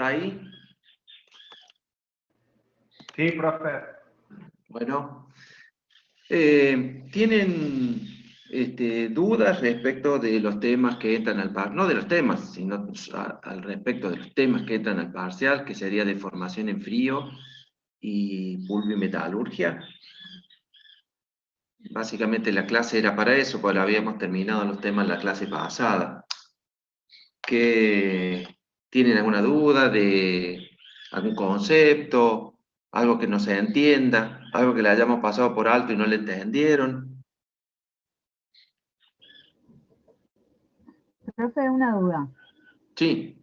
¿Está ahí? Sí, profe. Bueno, ¿tienen dudas respecto de los temas que entran al parcial? No de los temas, sino al respecto de los temas que entran al parcial, que sería deformación en frío y pulvimetalurgia. Básicamente la clase era para eso, porque habíamos terminado los temas en la clase pasada. ¿Tienen alguna duda de algún concepto, algo que no se entienda, algo que le hayamos pasado por alto y no le entendieron? Profe, una duda. Sí,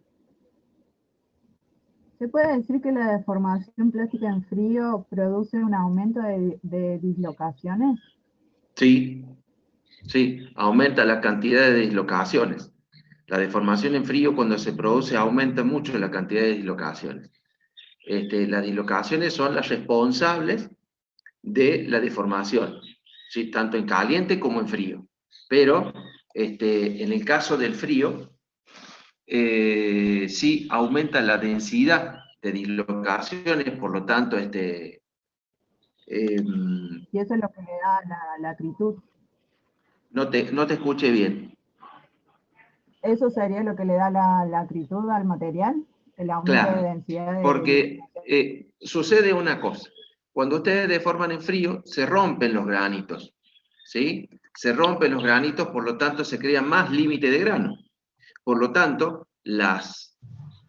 ¿Se puede decir que la deformación plástica en frío produce un aumento de dislocaciones? sí, sí, aumenta la cantidad de dislocaciones. La deformación en frío, cuando se produce, aumenta mucho la cantidad de dislocaciones. Las dislocaciones son las responsables de la deformación, ¿sí? Tanto en caliente como en frío. Pero en el caso del frío, sí aumenta la densidad de dislocaciones, por lo tanto, Y eso es lo que le da la acritud. no te escuché bien. ¿Eso sería lo que le da la acritud al material? ¿El aumento de Claro, densidad porque sucede una cosa. Cuando ustedes deforman en frío, se rompen los granitos, ¿sí? Se rompen los granitos, por lo tanto se crea más límite de grano. Por lo tanto, las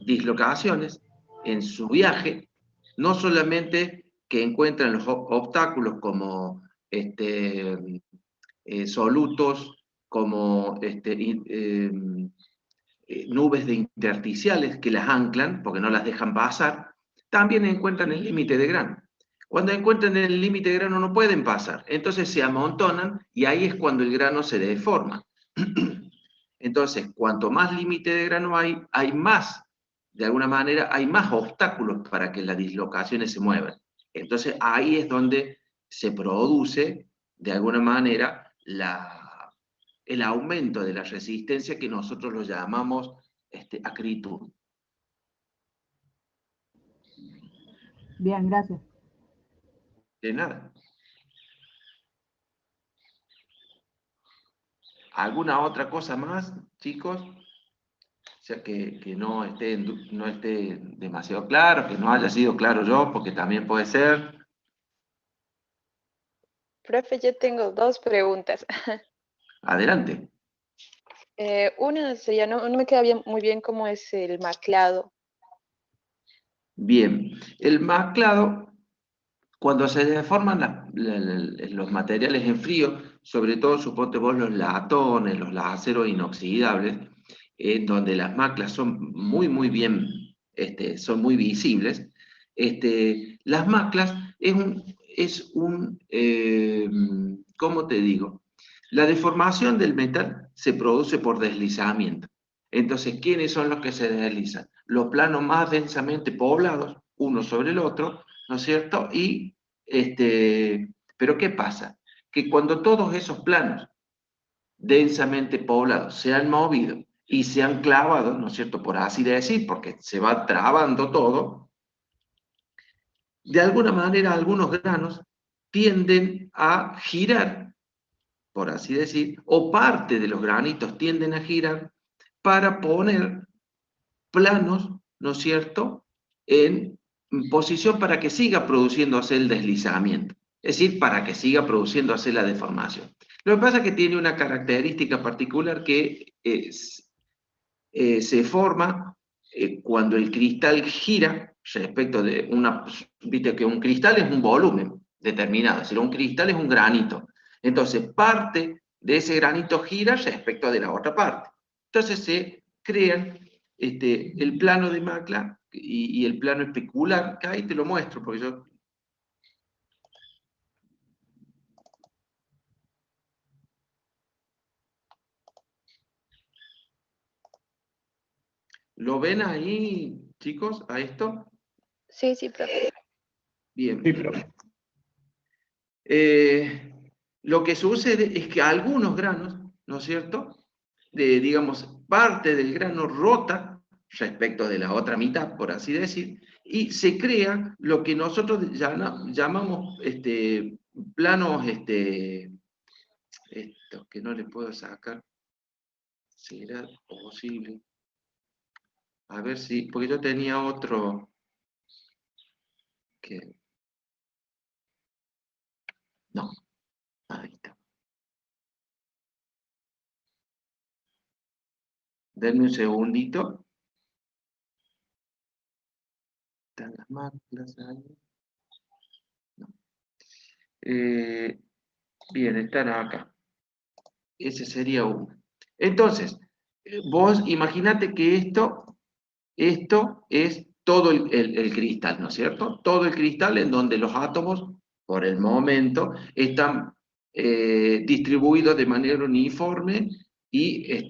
dislocaciones en su viaje, no solamente que encuentran los obstáculos como solutos, como nubes de intersticiales que las anclan, porque no las dejan pasar, también encuentran el límite de grano. Cuando encuentran el límite de grano no pueden pasar, entonces se amontonan y ahí es cuando el grano se deforma. Entonces, cuanto más límite de grano hay más, de alguna manera, hay más obstáculos para que las dislocaciones se muevan. Entonces, ahí es donde se produce, de alguna manera, el aumento de la resistencia que nosotros lo llamamos acritud. Bien, gracias. De nada. ¿Alguna otra cosa más, chicos? O sea, que no esté demasiado claro, que no haya sido claro yo, porque también puede ser. Profe, yo tengo dos preguntas. Adelante. Una sería, no me queda muy bien cómo es el maclado. Bien, el maclado, cuando se deforman los materiales en frío, sobre todo suponte vos los latones, los aceros inoxidables, donde las maclas son muy bien, son muy visibles, las maclas ¿cómo te digo? La deformación del metal se produce por deslizamiento. Entonces, ¿quiénes son los que se deslizan? Los planos más densamente poblados, uno sobre el otro, ¿no es cierto? Pero ¿qué pasa? Que cuando todos esos planos densamente poblados se han movido y se han clavado, ¿no es cierto? Por así decir, porque se va trabando todo, de alguna manera algunos granos tienden a girar, por así decir, o parte de los granitos tienden a girar para poner planos, ¿no es cierto?, en posición para que siga produciéndose el deslizamiento, es decir, para que siga produciéndose la deformación. Lo que pasa es que tiene una característica particular que se forma cuando el cristal gira respecto de viste que un cristal es un volumen determinado, es decir, un cristal es un granito. Entonces, parte de ese granito gira respecto de la otra parte. Entonces se crean el plano de macla y el plano especular, que ahí te lo muestro, porque yo... ¿Lo ven ahí, chicos, a esto? Sí, sí, profe. Bien. Sí, profe. Lo que sucede es que algunos granos, ¿no es cierto?, digamos, parte del grano rota respecto de la otra mitad, por así decir, y se crea lo que nosotros llamamos planos, esto que no le puedo sacar, será posible. A ver si, porque yo tenía otro que... No, ahí está. Denme un segundito. Están las máquinas ahí. No. Bien, están acá. Ese sería uno. Entonces, vos imaginate que esto es todo el cristal, ¿no es cierto? Todo el cristal en donde los átomos, por el momento, están distribuidos de manera uniforme y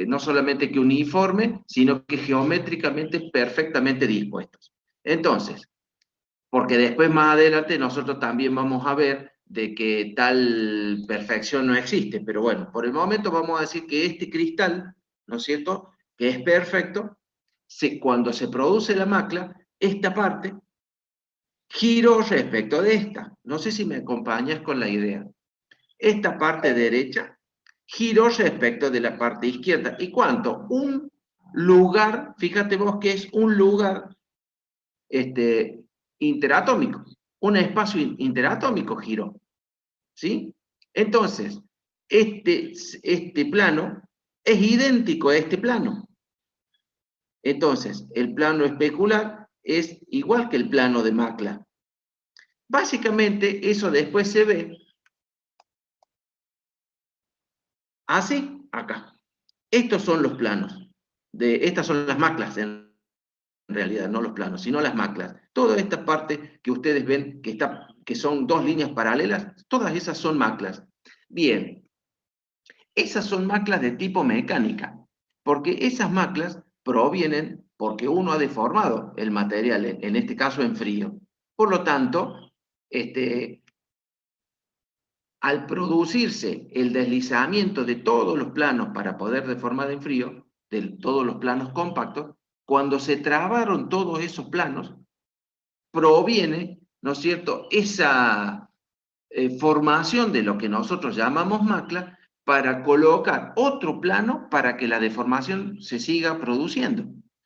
no solamente que uniforme, sino que geométricamente perfectamente dispuestos. Entonces, porque después más adelante nosotros también vamos a ver de que tal perfección no existe, pero bueno, por el momento vamos a decir que este cristal, ¿no es cierto?, que es perfecto, cuando se produce la macla, esta parte giró respecto de esta. No sé si me acompañas con la idea. Esta parte derecha giró respecto de la parte izquierda. ¿Y cuánto? Un lugar, fíjate vos que es un lugar interatómico, un espacio interatómico giró, ¿sí? Entonces, este plano es idéntico a este plano. Entonces, el plano especular es igual que el plano de Macla. Básicamente, eso después se ve así, acá. Estos son los planos. Estas son las maclas, en realidad, no los planos, sino las maclas. Toda esta parte que ustedes ven que son dos líneas paralelas, todas esas son maclas. Bien, esas son maclas de tipo mecánica, porque esas maclas provienen porque uno ha deformado el material, en este caso en frío. Por lo tanto, al producirse el deslizamiento de todos los planos para poder deformar en frío, de todos los planos compactos, cuando se trabaron todos esos planos, proviene, ¿no es cierto?, esa formación de lo que nosotros llamamos macla para colocar otro plano para que la deformación se siga produciendo.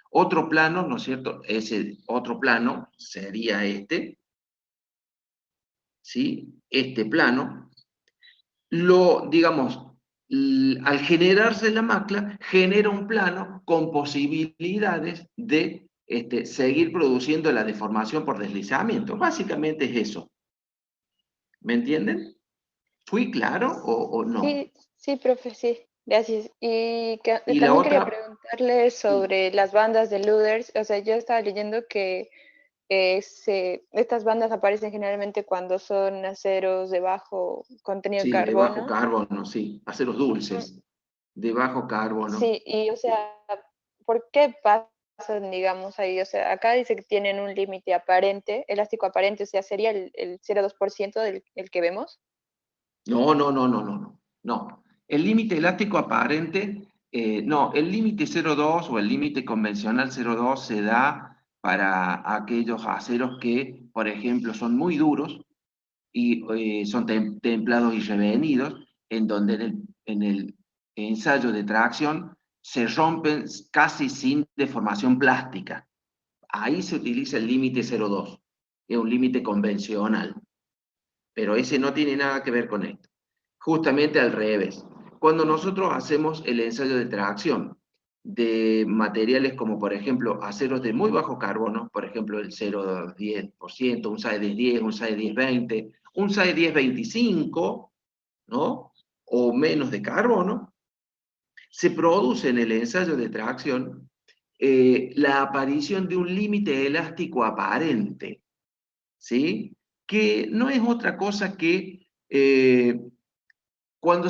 Otro plano, ¿no es cierto?, ese otro plano sería este, ¿sí? Este plano, digamos, al generarse la macla, genera un plano con posibilidades de seguir produciendo la deformación por deslizamiento. Básicamente es eso. ¿Me entienden? ¿Fui claro o no? Sí, sí, profe, sí, gracias. Y Y la también quería otra, preguntarle sobre las bandas de Luders. O sea, yo estaba leyendo que estas bandas aparecen generalmente cuando son aceros de bajo contenido en sí, de bajo carbono. carbono, sí, aceros Ujú. dulces, de bajo carbono. Sí, y o sea, ¿por qué pasan, digamos, ahí? O sea, acá dice que tienen un límite aparente, elástico aparente, o sea, sería el 0,2% del el que vemos. No, no, no, no, no, no, no. El límite elástico aparente, no, el límite 0,2 o el límite convencional 0,2 se da para aquellos aceros que, por ejemplo, son muy duros y son templados y revenidos, en donde en el ensayo de tracción se rompen casi sin deformación plástica. Ahí se utiliza el límite 0,2, es un límite convencional, pero ese no tiene nada que ver con esto. Justamente al revés. Cuando nosotros hacemos el ensayo de tracción de materiales como, por ejemplo, aceros de muy bajo carbono, por ejemplo, el 0,10%, un SAE 10, un SAE 1020, un SAE 1025, ¿no? O menos de carbono, se produce en el ensayo de tracción la aparición de un límite elástico aparente, ¿sí? Que no es otra cosa que cuando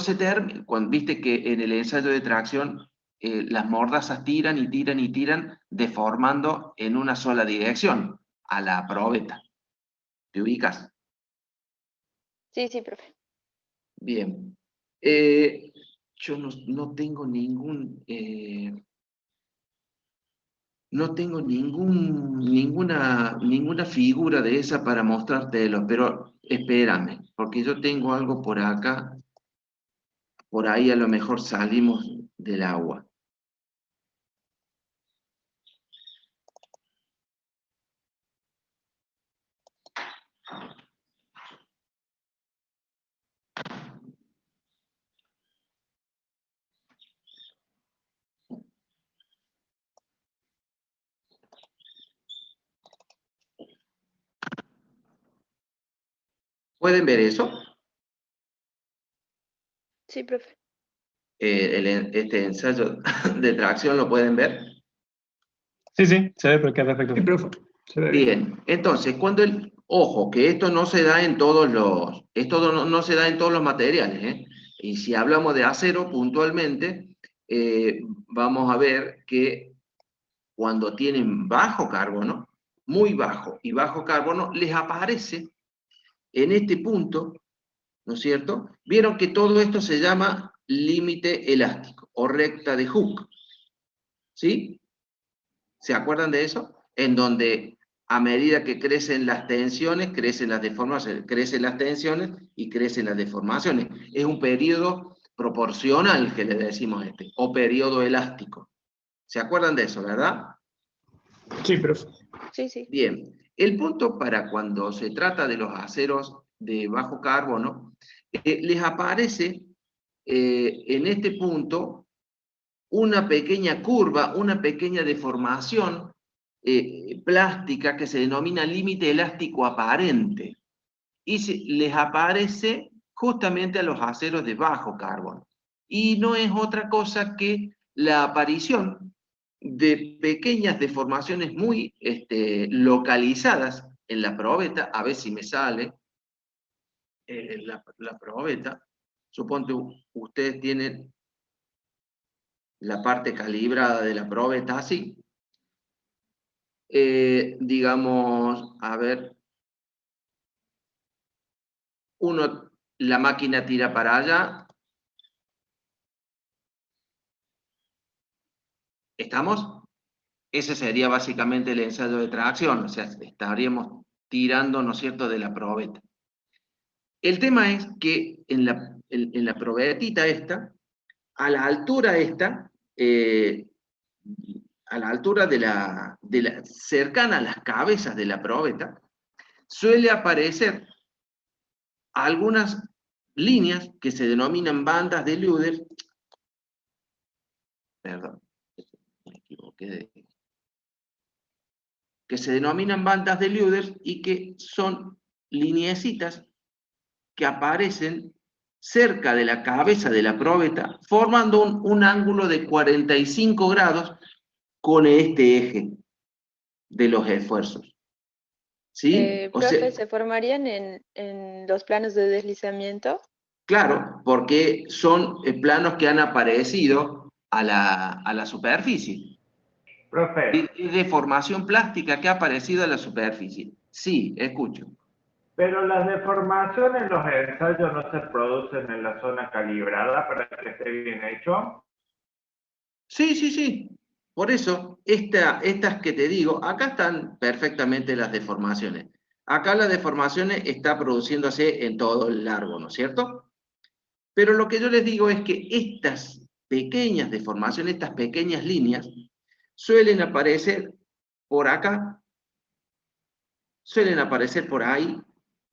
viste que en el ensayo de tracción las mordazas tiran y tiran y tiran, deformando en una sola dirección, a la probeta. ¿Te ubicas? Sí, sí, profe. Bien. Yo no tengo ningún... No tengo ninguna figura de esa para mostrártelo, pero espérame, porque yo tengo algo por acá, por ahí a lo mejor salimos del agua. ¿Pueden ver eso? Sí, profe. Este ensayo de tracción, ¿lo pueden ver? Sí, sí, se ve porque perfecto. Sí, profe, se ve bien. Bien, entonces, ojo, que esto no se da en todos los, no se da en todos los materiales, ¿eh? Y si hablamos de acero puntualmente, vamos a ver que cuando tienen bajo carbono, muy bajo y bajo carbono, les aparece en este punto, ¿no es cierto? Vieron que todo esto se llama límite elástico o recta de Hooke, ¿sí? ¿Se acuerdan de eso? En donde a medida que crecen las tensiones, crecen las deformaciones, crecen las tensiones y crecen las deformaciones. Es un periodo proporcional que le decimos o periodo elástico. ¿Se acuerdan de eso, verdad? Sí, profe. Sí, sí. Bien, el punto para cuando se trata de los aceros de bajo carbono, les aparece en este punto una pequeña curva, una pequeña deformación plástica que se denomina límite elástico aparente. Y les aparece justamente a los aceros de bajo carbono. Y no es otra cosa que la aparición de pequeñas deformaciones muy localizadas en la probeta. A ver si me sale la probeta. Suponte ustedes tienen la parte calibrada de la probeta así. Digamos, a ver, la máquina tira para allá. ¿Estamos? Ese sería básicamente el ensayo de tracción, o sea, estaríamos tirando, ¿no es cierto?, de la probeta. El tema es que en la probetita esta, a la altura esta, a la altura cercana a las cabezas de la probeta, suele aparecer algunas líneas que se denominan bandas de Lüders. Perdón, me equivoqué que se denominan bandas de Lüders y que son lineecitas que aparecen cerca de la cabeza de la probeta, formando un ángulo de 45 grados con este eje de los esfuerzos. ¿Sí? O sea, Profe, ¿se formarían en los planos de deslizamiento? claro, porque son planos que han aparecido a la superficie. Profe, Es deformación plástica que ha aparecido a la superficie. Sí, escucho. pero las deformaciones en los ensayos no se producen en la zona calibrada para que esté bien hecho. Sí, sí, sí. Por eso, estas que te digo, acá están perfectamente las deformaciones. Acá las deformaciones están produciéndose en todo el largo, ¿no es cierto? Pero lo que yo les digo es que estas pequeñas deformaciones, estas pequeñas líneas, suelen aparecer por acá, suelen aparecer por ahí,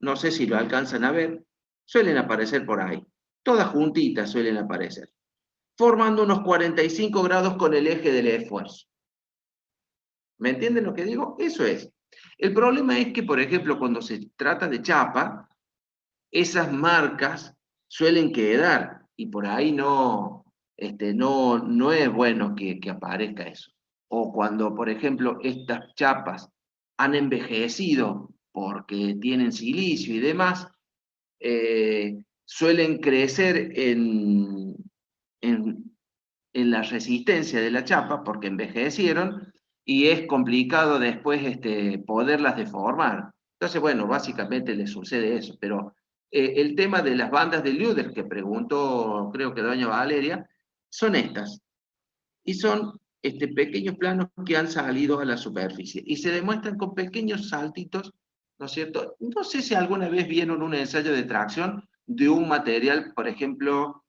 no sé si lo alcanzan a ver, suelen aparecer por ahí. Todas juntitas suelen aparecer, formando unos 45 grados con el eje del esfuerzo. ¿Me entienden lo que digo? Eso es. El problema es que, por ejemplo, cuando se trata de chapa, esas marcas suelen quedar y por ahí no es bueno que aparezca eso. O cuando, por ejemplo, estas chapas han envejecido porque tienen silicio y demás, suelen crecer en la resistencia de la chapa porque envejecieron y es complicado después poderlas deformar. Entonces, bueno, básicamente les sucede eso, pero el tema de las bandas de Lüders que preguntó, creo que doña Valeria, son estas. Y son pequeños planos que han salido a la superficie y se demuestran con pequeños saltitos, ¿no es cierto? No sé si alguna vez vieron un ensayo de tracción de un material, por ejemplo,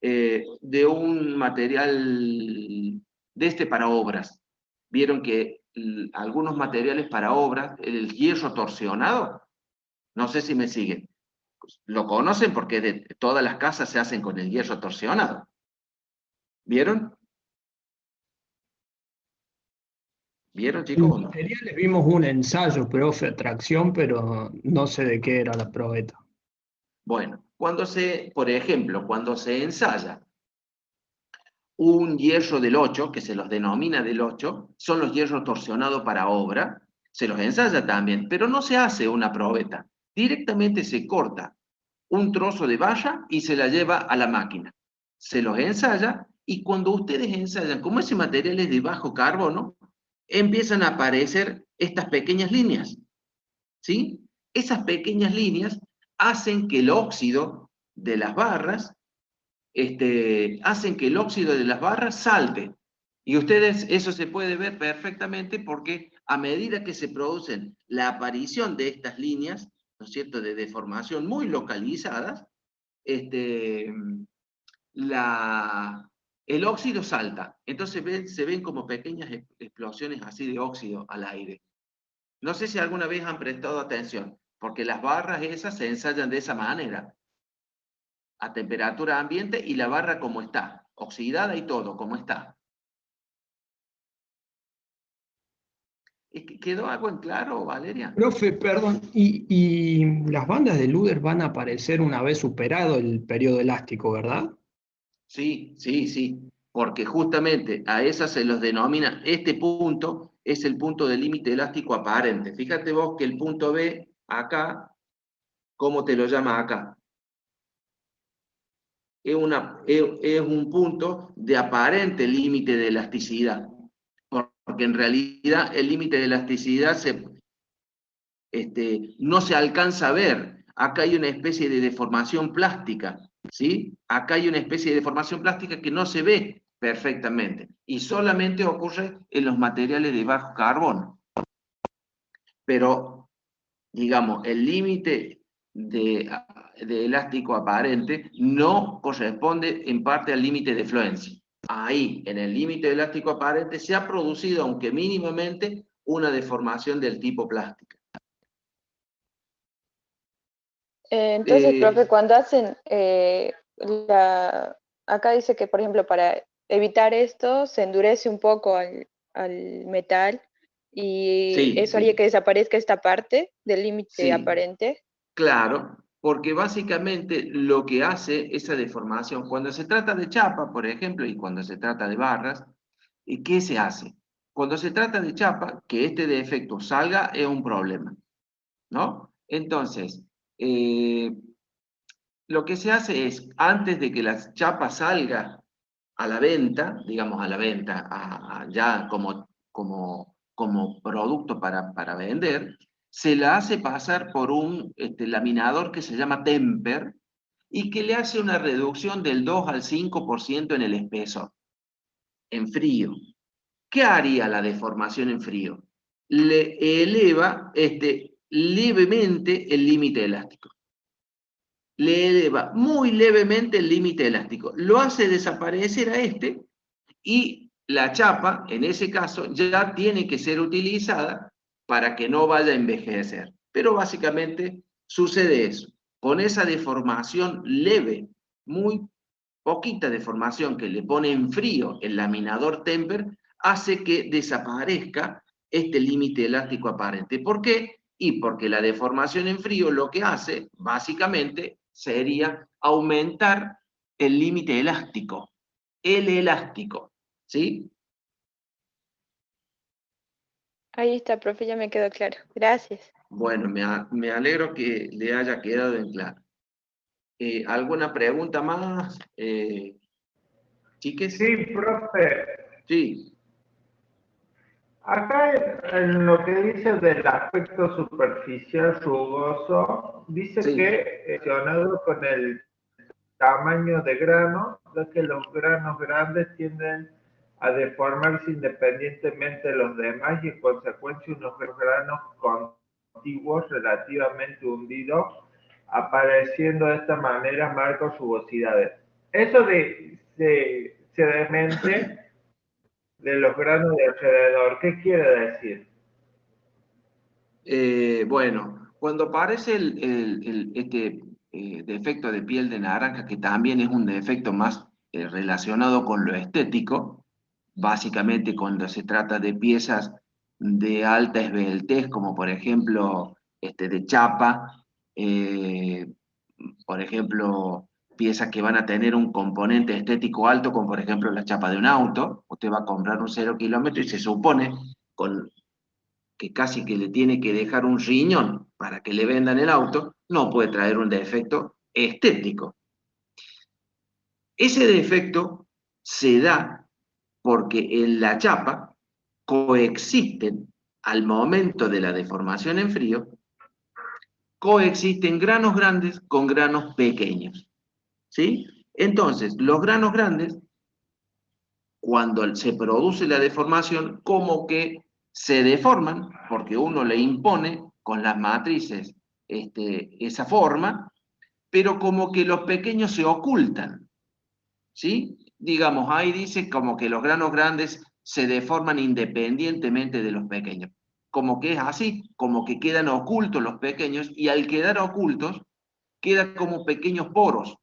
de un material para obras. Vieron que algunos materiales para obras, el hierro torsionado, no sé si me siguen, lo conocen porque todas las casas se hacen con el hierro torsionado. ¿Vieron? ¿Vieron, chicos? En ¿O no? materiales vimos un ensayo, profe, tracción, pero no sé de qué era la probeta. Bueno, por ejemplo, cuando se ensaya un hierro del 8, que se los denomina del 8, son los hierros torsionados para obra, se los ensaya también, pero no se hace una probeta. Directamente se corta un trozo de valla y se la lleva a la máquina. Se los ensaya y cuando ustedes ensayan, como ese material es de bajo carbono, empiezan a aparecer estas pequeñas líneas, ¿sí? Esas pequeñas líneas hacen que el óxido de las barras, salte. Y ustedes, eso se puede ver perfectamente porque a medida que se producen la aparición de estas líneas, ¿no es cierto?, de deformación muy localizadas, el óxido salta. Entonces se ven como pequeñas explosiones así de óxido al aire. No sé si alguna vez han prestado atención, porque las barras esas se ensayan de esa manera, a temperatura ambiente y la barra como está, oxidada y todo, como está. ¿Quedó algo en claro, Valeria? Profe, perdón, y las bandas de Luder van a aparecer una vez superado el periodo elástico, ¿verdad? Sí, sí, sí, porque justamente a esas se los denomina, este punto es el punto de límite elástico aparente. Fíjate vos que el punto B, acá, ¿cómo te lo llama acá? Es un punto de aparente límite de elasticidad, porque en realidad el límite de elasticidad no se alcanza a ver. Acá hay una especie de deformación plástica, ¿sí? Acá hay una especie de deformación plástica que no se ve perfectamente, y solamente ocurre en los materiales de bajo carbono. Pero, digamos, el límite de elástico aparente no corresponde en parte al límite de fluencia. Ahí, en el límite elástico aparente, se ha producido, aunque mínimamente, una deformación del tipo plástica. Entonces, profe, cuando hacen acá dice que, por ejemplo, para evitar esto, se endurece un poco al metal y Sí, eso haría que desaparezca esta parte del límite sí, aparente. claro, porque básicamente lo que hace esa deformación, cuando se trata de chapa, por ejemplo, y cuando se trata de barras, ¿qué se hace? Cuando se trata de chapa, que este defecto salga es un problema, ¿no? Entonces, lo que se hace es, antes de que la chapa salga a la venta, digamos a la venta, ya como producto para vender, se la hace pasar por un laminador que se llama temper y que le hace una reducción del 2 al 5% en el espesor, en frío. ¿Qué haría la deformación en frío? Le eleva levemente el límite elástico. Le eleva muy levemente el límite elástico. Lo hace desaparecer a y la chapa, en ese caso, ya tiene que ser utilizada para que no vaya a envejecer. Pero básicamente sucede eso. Con esa deformación leve, muy poquita deformación que le pone en frío el laminador temper, hace que desaparezca este límite elástico aparente. ¿Por qué? Y porque la deformación en frío lo que hace, básicamente, sería aumentar el límite elástico, el elástico, ¿sí? Ahí está, profe, ya me quedó claro. Gracias. Bueno, me alegro que le haya quedado en claro. ¿Alguna pregunta más, chiques? Sí, profe. Sí. Acá en lo que dice del aspecto superficial rugoso, dice Sí. que relacionado con el tamaño de grano, ya que los granos grandes tienden a deformarse independientemente de los demás y en consecuencia unos granos contiguos relativamente hundidos, apareciendo de esta manera marcos rugosidades. Eso de sedimente de los granos de alrededor, ¿qué quiere decir? Bueno, cuando aparece este defecto de piel de naranja, que también es un defecto más relacionado con lo estético, básicamente cuando se trata de piezas de alta esbeltez, como por ejemplo de chapa, eh, por ejemplo, piezas que van a tener un componente estético alto, como por ejemplo la chapa de un auto. Usted va a comprar un 0 kilómetro y se supone con que casi que le tiene que dejar un riñón para que le vendan el auto, no puede traer un defecto estético. Ese defecto se da porque en la chapa coexisten, al momento de la deformación en frío, coexisten granos grandes con granos pequeños. ¿Sí? Entonces, los granos grandes, cuando se produce la deformación, como que se deforman, porque uno le impone con las matrices esa forma, pero como que los pequeños se ocultan, ¿sí? Digamos, ahí dice como que los granos grandes se deforman independientemente de los pequeños. Como que es así, como que quedan ocultos los pequeños, y al quedar ocultos, quedan como pequeños poros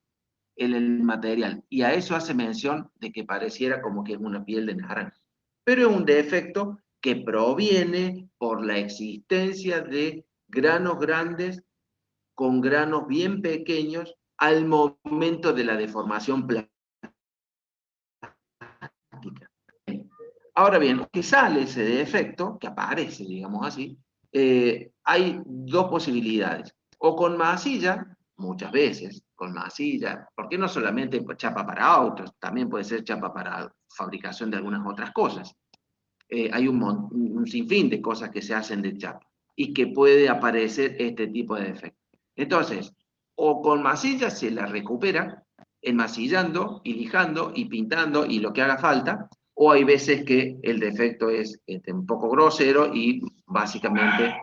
en el material. Y a eso hace mención de que pareciera como que es una piel de naranja. Pero es un defecto que proviene por la existencia de granos grandes con granos bien pequeños al momento de la deformación plástica. Ahora bien, que sale ese defecto, que aparece, digamos así, hay dos posibilidades. O con masilla, muchas veces, con masilla, porque no solamente chapa para autos, también puede ser chapa para fabricación de algunas otras cosas. Hay un sinfín de cosas que se hacen de chapa y que puede aparecer este tipo de defecto. Entonces, o con masilla se la recupera, enmasillando y lijando y pintando y lo que haga falta, o hay veces que el defecto es un poco grosero y básicamente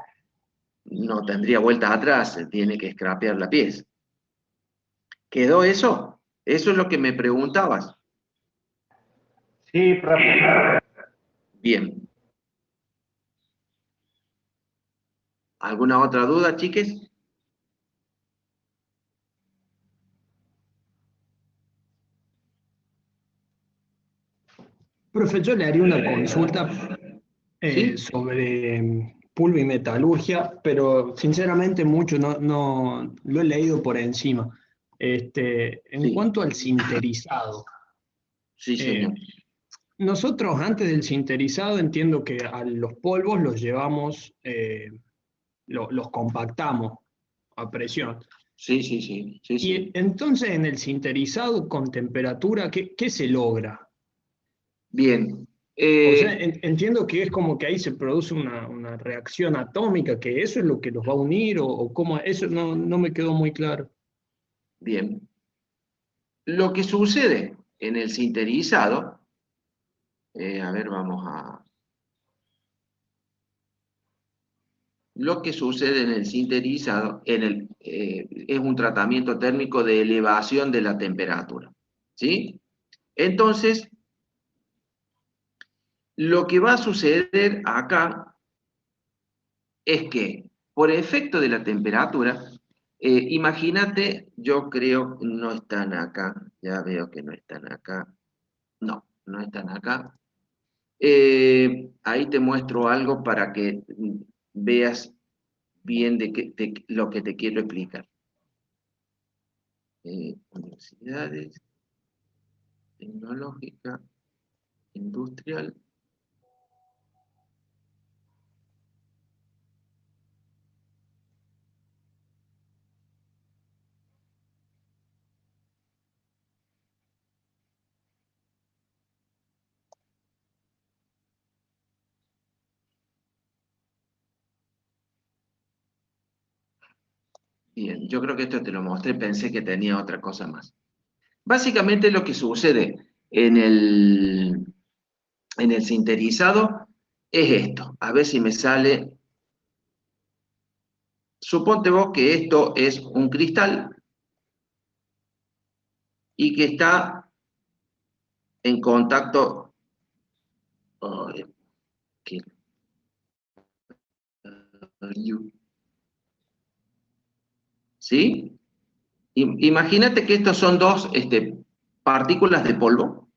no tendría vueltas atrás, se tiene que scrapear la pieza. ¿Quedó eso? Eso es lo que me preguntabas. Sí, profe. Bien. ¿Alguna otra duda, chiques? Profe, yo le haría una consulta ¿Sí? sobre pulvimetalurgia, pero sinceramente mucho no lo he leído por encima. En Sí. cuanto al sinterizado, Sí, señor. nosotros antes del sinterizado entiendo que a los polvos los llevamos, los compactamos a presión. Sí, sí, sí, sí, sí. Y entonces en el sinterizado con temperatura, ¿qué se logra? Bien. O sea, entiendo que es como que ahí se produce una reacción atómica, que eso es lo que los va a unir, o cómo, eso no me quedó muy claro. Bien. Lo que sucede en el sinterizado, a ver, vamos a... Lo que sucede en el sinterizado es un tratamiento térmico de elevación de la temperatura, ¿sí? Entonces, lo que va a suceder acá es que, por efecto de la temperatura, imagínate, yo creo, no están acá, ya veo que no están acá, no están acá. Ahí te muestro algo para que veas bien de lo que te quiero explicar. Universidades, tecnológica, industrial. Bien, yo creo que esto te lo mostré, pensé que tenía otra cosa más. Básicamente lo que sucede en en el sinterizado es esto. A ver si me sale. Suponte vos que esto es un cristal y que está en contacto. ¿Sí? Imagínate que estos son dos partículas de polvo.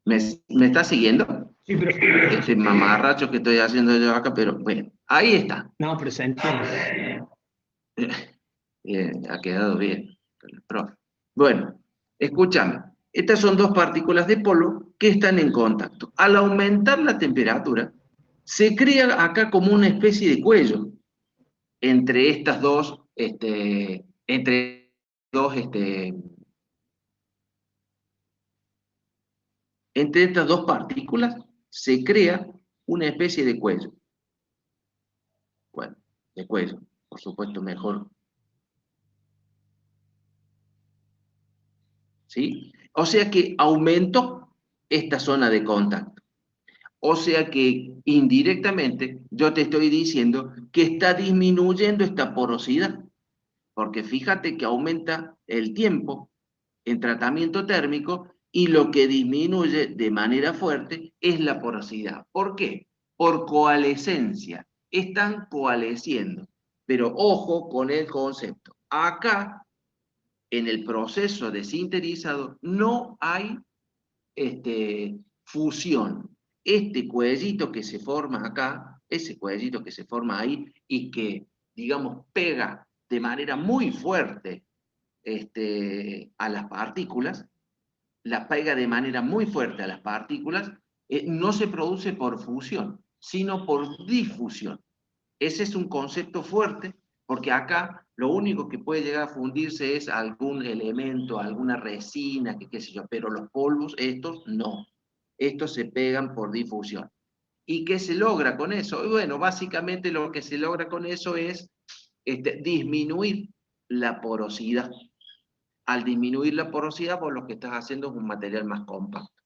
¿Me estás siguiendo? Sí, pero... Este mamarracho que estoy haciendo yo acá, pero bueno, ahí está. No, pero se entiende. Ha quedado bien, profe. Bueno, escúchame. Estas son dos partículas de polvo que están en contacto. Al aumentar la temperatura, se crea acá como una especie de cuello entre estas dos, entre estas dos partículas se crea una especie de cuello. Bueno, de cuello, por supuesto, mejor. ¿Sí? O sea que aumentó esta zona de contacto. O sea que indirectamente yo te estoy diciendo que está disminuyendo esta porosidad. Porque fíjate que aumenta el tiempo en tratamiento térmico y lo que disminuye de manera fuerte es la porosidad. ¿Por qué? Por coalescencia. Están coalesciendo. Pero ojo con el concepto. Acá, en el proceso de sinterizado, no hay fusión. Este cuellito que se forma acá, ese cuellito que se forma ahí y que, digamos, pega de manera muy fuerte a las partículas, la pega de manera muy fuerte a las partículas, no se produce por fusión, sino por difusión. Ese es un concepto fuerte, porque acá lo único que puede llegar a fundirse es algún elemento, alguna resina, qué sé yo, pero los polvos, estos no. Estos se pegan por difusión. ¿Y qué se logra con eso? Y bueno, básicamente lo que se logra con eso es disminuir la porosidad. Al disminuir la porosidad, vos lo que estás haciendo es un material más compacto.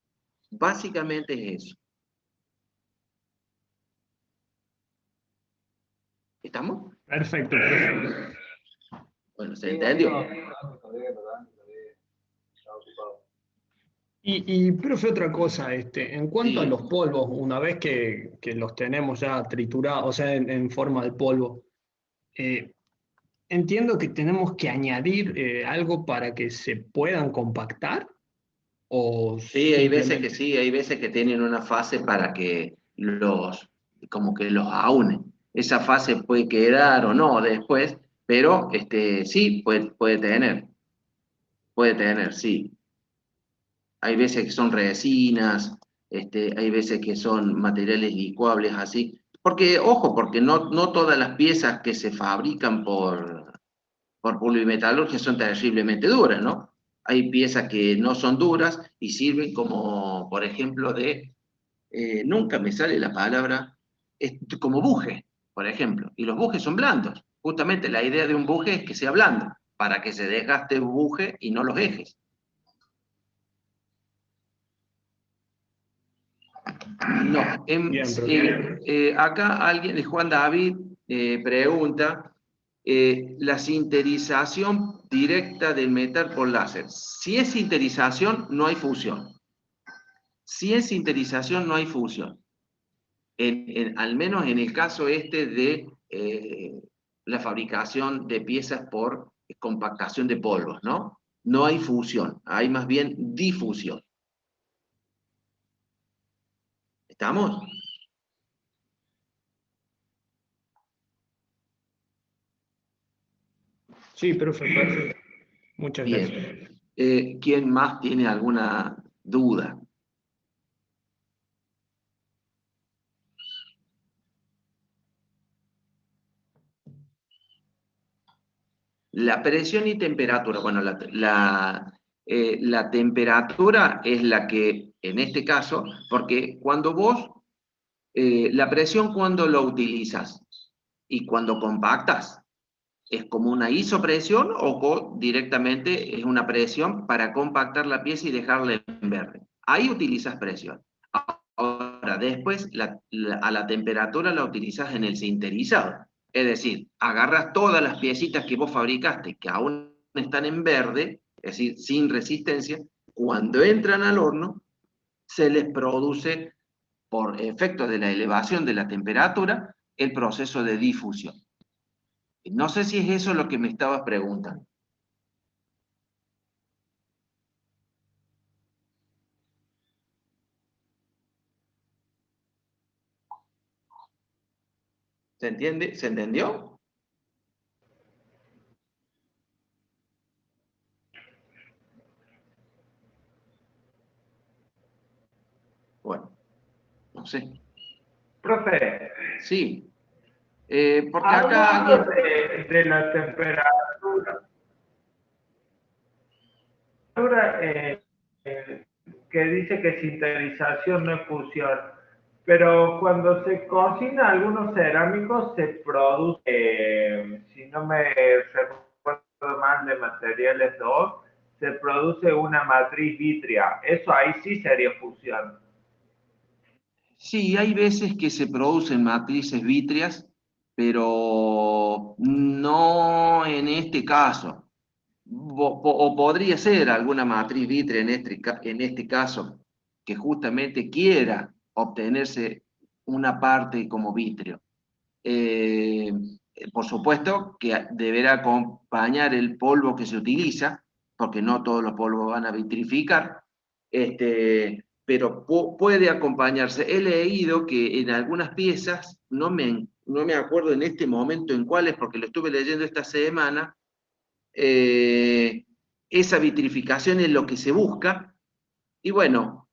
Básicamente es eso. ¿Estamos? Perfecto. Bueno, ¿se entendió? Y profe, otra cosa, en cuanto a Sí. los polvos, una vez que los tenemos ya triturados, o sea, en forma de polvo, entiendo que tenemos que añadir algo para que se puedan compactar, o Sí, hay veces que simplemente... sí, hay veces que tienen una fase para que como que los aúnen. Esa fase puede quedar o no después, pero sí, puede tener, sí. Hay veces que son resinas, hay veces que son materiales licuables así. Porque, ojo, porque no todas las piezas que se fabrican por polimetalurgia son terriblemente duras, ¿no? Hay piezas que no son duras y sirven como, por ejemplo, nunca me sale la palabra, como buje, por ejemplo. Y los bujes son blandos. Justamente la idea de un buje es que sea blando, para que se desgaste el buje y no los ejes. No, acá alguien, Juan David, pregunta, la sinterización directa del metal por láser. Si es sinterización, no hay fusión. Si es sinterización, no hay fusión. Al menos en el caso de la fabricación de piezas por compactación de polvos, ¿no? No hay fusión, hay más bien difusión. ¿Estamos? Sí, perfecto. Muchas gracias. Bien. ¿Quién más tiene alguna duda? La presión y temperatura. Bueno, la temperatura es la que, en este caso, porque cuando vos, la presión cuando lo utilizas y cuando compactas, ¿es como una isopresión o directamente es una presión para compactar la pieza y dejarla en verde? Ahí utilizas presión. Ahora, después a la temperatura la utilizas en el sinterizado. Es decir, agarras todas las piecitas que vos fabricaste, que aún están en verde, es decir, sin resistencia, cuando entran al horno, se les produce, por efecto de la elevación de la temperatura, el proceso de difusión. No sé si es eso lo que me estabas preguntando. ¿Se entiende? ¿Se entendió? Bueno, no sé. Profe, Sí. Porque acá hablando alguien... de la temperatura, que dice que sinterización no es fusión, pero cuando se cocina algunos cerámicos se produce, si no me recuerdo mal de materiales 2, se produce una matriz vítrea. Eso ahí sí sería fusión. Sí, hay veces que se producen matrices vítreas, pero no en este caso. O podría ser alguna matriz vítrea en este caso, que justamente quiera obtenerse una parte como vítreo. Por supuesto que deberá acompañar el polvo que se utiliza, porque no todos los polvos van a vitrificar, pero puede acompañarse. He leído que en algunas piezas, no me acuerdo en este momento en cuáles, porque lo estuve leyendo esta semana, esa vitrificación es lo que se busca, y bueno,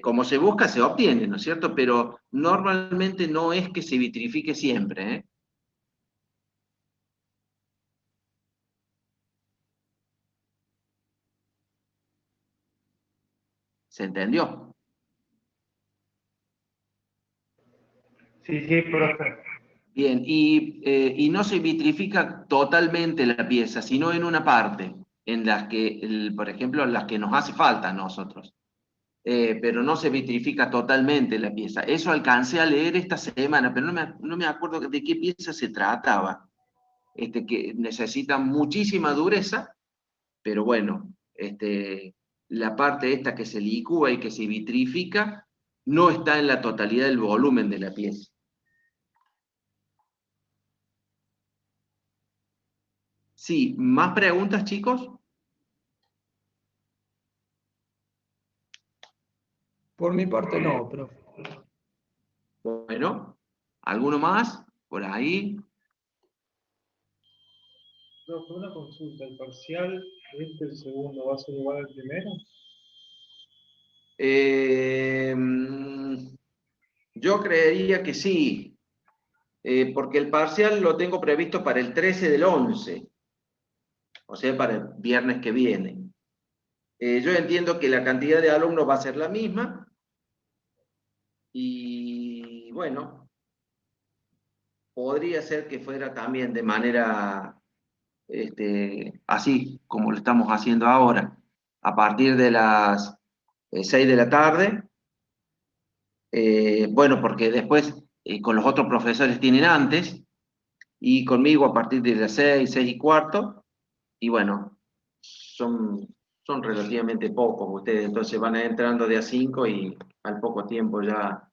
como se busca, se obtiene, ¿no es cierto? Pero normalmente no es que se vitrifique siempre, ¿eh? ¿Se entendió? Sí, sí, profe. Bien, y no se vitrifica totalmente la pieza, sino en una parte, en las que, por ejemplo, en las que nos hace falta a nosotros. Pero no se vitrifica totalmente la pieza. Eso alcancé a leer esta semana, pero no me acuerdo de qué pieza se trataba. Que necesita muchísima dureza, pero bueno, la parte esta que se licúa y que se vitrifica no está en la totalidad del volumen de la pieza. Sí, ¿más preguntas, chicos? Por mi parte no, profe. Bueno, ¿alguno más? Por ahí. Profe, una consulta, ¿el parcial el segundo va a ser igual al primero? Yo creería que sí, porque el parcial lo tengo previsto para el 13 del 11, o sea, para el viernes que viene. Yo entiendo que la cantidad de alumnos va a ser la misma, y bueno, podría ser que fuera también de manera así como lo estamos haciendo ahora, a partir de las 6 de la tarde. Bueno, porque después con los otros profesores tienen antes, y conmigo a partir de las 6, 6 y cuarto, y bueno, son relativamente pocos ustedes, entonces van entrando de a 5 y al poco tiempo ya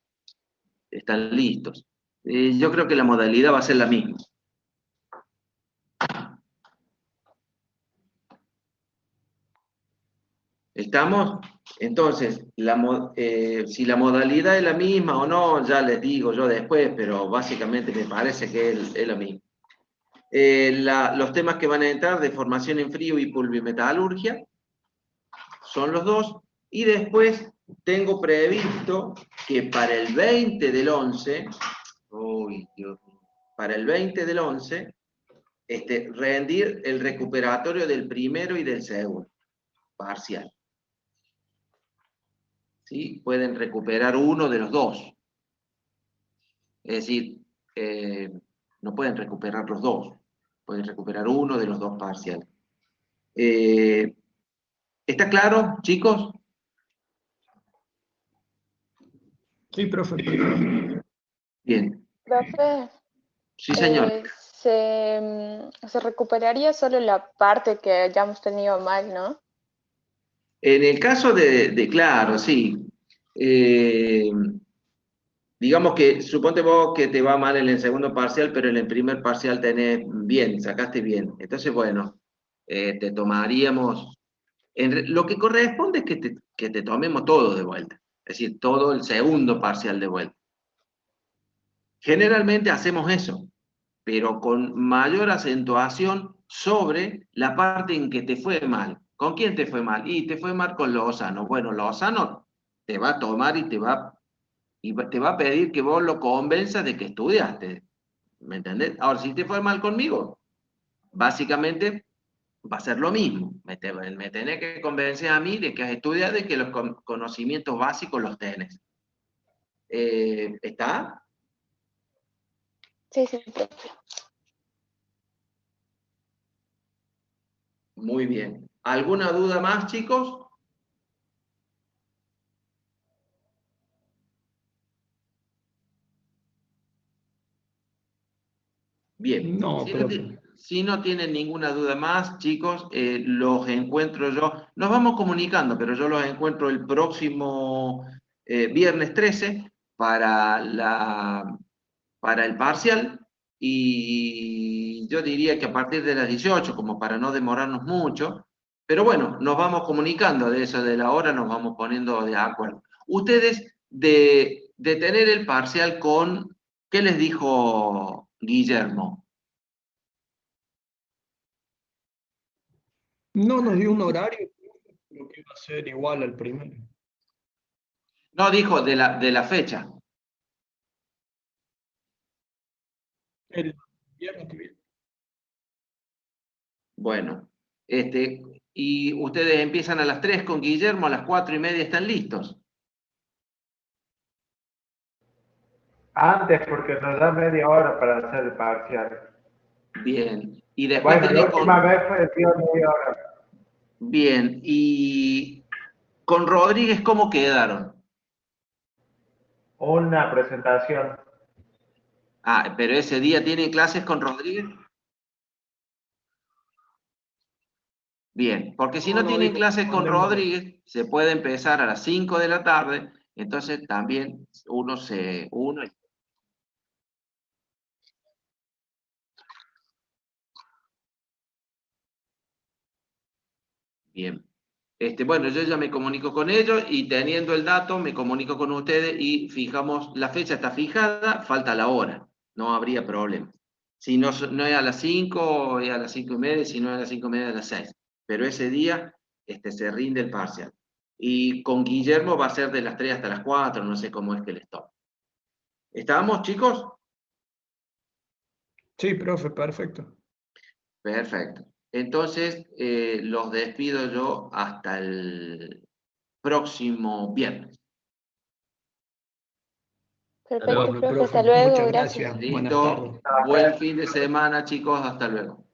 están listos. Yo creo que la modalidad va a ser la misma. ¿Estamos? Entonces, si la modalidad es la misma o no, ya les digo yo después, pero básicamente me parece que es la misma. Los temas que van a entrar de formación en frío y pulvimetalurgia son los dos, y después tengo previsto que para el 20 del 11, uy, Dios mío, para el 20 del 11, rendir el recuperatorio del primero y del segundo, parcial. ¿Sí? Pueden recuperar uno de los dos. Es decir, no pueden recuperar los dos, pueden recuperar uno de los dos parciales. ¿Está claro, chicos? Sí, profe, perfecto. Bien. Profe, Sí, señor. se recuperaría solo la parte que hayamos tenido mal, ¿no? En el caso claro, sí. Digamos que, suponte vos que te va mal en el segundo parcial, pero en el primer parcial tenés bien, sacaste bien. Entonces, bueno, te tomaríamos. Lo que corresponde es que te tomemos todo de vuelta. Es decir, todo el segundo parcial de vuelta. Generalmente hacemos eso, pero con mayor acentuación sobre la parte en que te fue mal. ¿Con quién te fue mal? Y te fue mal con Lozano. Bueno, Lozano te va a tomar y te va a pedir que vos lo convenzas de que estudiaste. ¿Me entendés? Ahora, si te fue mal conmigo, básicamente va a ser lo mismo. Me tenés que convencer a mí de que has estudiado y que los conocimientos básicos los tenés. ¿Está? Sí, sí, profe. Muy bien. ¿Alguna duda más, chicos? Bien. No, profe. Si no tienen ninguna duda más, chicos, los encuentro yo. Nos vamos comunicando, pero yo los encuentro el próximo viernes 13 para el parcial. Y yo diría que a partir de las 18, como para no demorarnos mucho. Pero bueno, nos vamos comunicando de eso de la hora, nos vamos poniendo de acuerdo. Ustedes, de tener el parcial con, ¿qué les dijo Guillermo? No nos dio un horario, creo que iba a ser igual al primero. No, dijo de la fecha. El viernes que viene. Bueno, y ustedes empiezan a las 3 con Guillermo, a las 4:30 están listos. Antes, porque nos da media hora para hacer el parcial. Bien. Y después Bueno, la tenés última vez fue media hora. Bien, y con Rodríguez, ¿cómo quedaron? Una presentación. Ah, pero ese día tienen clases con Rodríguez. Bien, porque si no No, tienen dijo clases que con mandemos. Rodríguez, se puede empezar a las 5 de la tarde, entonces también uno. Bien. Bueno, yo ya me comunico con ellos y teniendo el dato me comunico con ustedes y fijamos, la fecha está fijada, falta la hora, no habría problema. Si no, no es a las 5, es a las 5:30, si no es a las 5:30, a las 6. Pero ese día se rinde el parcial. Y con Guillermo va a ser de las 3 hasta las 4, no sé cómo es que les toca. ¿Estamos, chicos? Sí, profe, perfecto. Perfecto. Entonces, los despido yo hasta el próximo viernes. Perfecto, Bueno, profe. Hasta profe, luego. muchas Gracias. gracias. Buenas Listo. tardes. Buen fin de semana, chicos. Hasta luego.